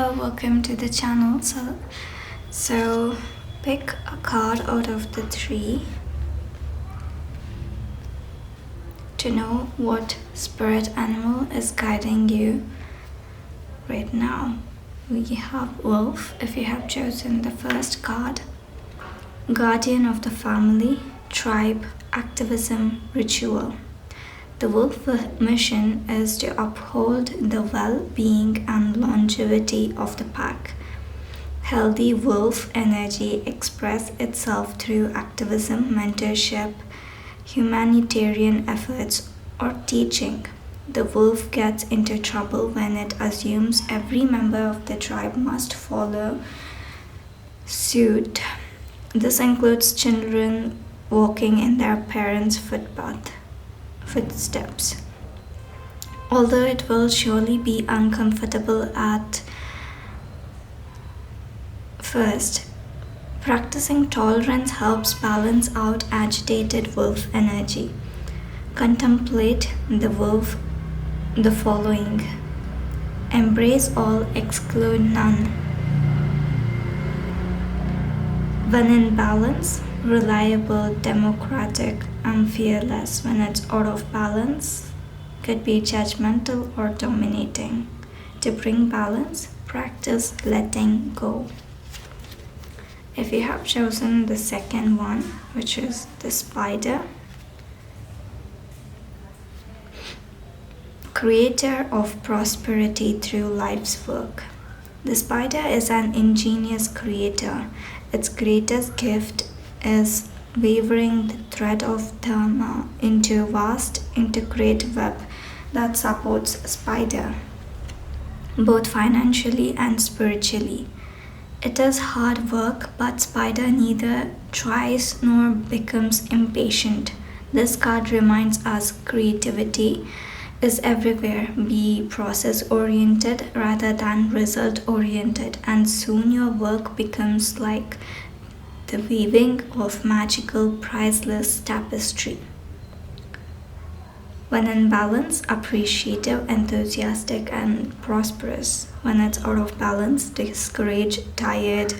Hello, welcome to the channel. So pick a card out of the three to know what spirit animal is guiding you right now. We have Wolf if you have chosen the first card, Guardian of the Family, Tribe, Activism, Ritual. The wolf mission is to uphold the well-being and longevity of the pack. Healthy wolf energy expresses itself through activism, mentorship, humanitarian efforts, or teaching. The wolf gets into trouble when it assumes every member of the tribe must follow suit. This includes children walking in their parents' footsteps. Although it will surely be uncomfortable at first, practicing tolerance helps balance out agitated wolf energy. Contemplate the following: embrace all, exclude none. When in balance, reliable, democratic, and fearless. When it's out of balance, could be judgmental or dominating. To bring balance, practice letting go. If you have chosen the second one, which is the spider, creator of prosperity through life's work. The spider is an ingenious creator. Its greatest gift is weaving the thread of dharma into a vast, intricate web that supports a spider, both financially and spiritually. It is hard work, but spider neither tries nor becomes impatient. This card reminds us creativity is everywhere. Be process-oriented rather than result-oriented, and soon your work becomes like the weaving of magical, priceless tapestry. When in balance, appreciative, enthusiastic, and prosperous. When it's out of balance, discouraged, tired,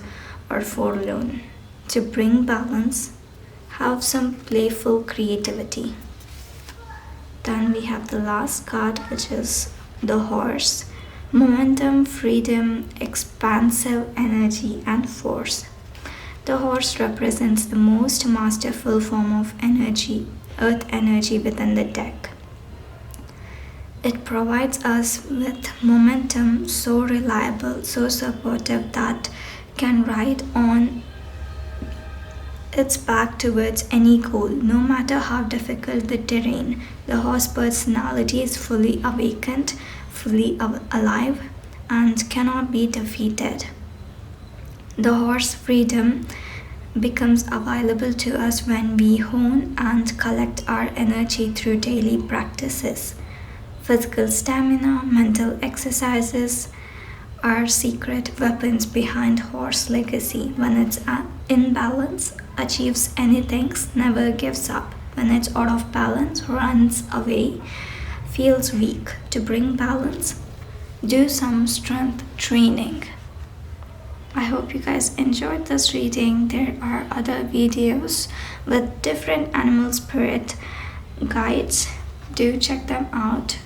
or forlorn. To bring balance, have some playful creativity. Then we have the last card, which is the horse. Momentum, freedom, expansive energy, and force. The horse represents the most masterful form of energy, earth energy within the deck. It provides us with momentum, so reliable, so supportive that can ride on its back towards any goal, no matter how difficult the terrain. The horse personality is fully awakened, fully alive, and cannot be defeated. The horse freedom becomes available to us when we hone and collect our energy through daily practices. Physical stamina, mental exercises are secret weapons behind horse legacy. When it's in balance, achieves anything, never gives up. When it's out of balance, runs away, feels weak. To bring balance, do some strength training. I hope you guys enjoyed this reading. There are other videos with different animal spirit guides. Do check them out.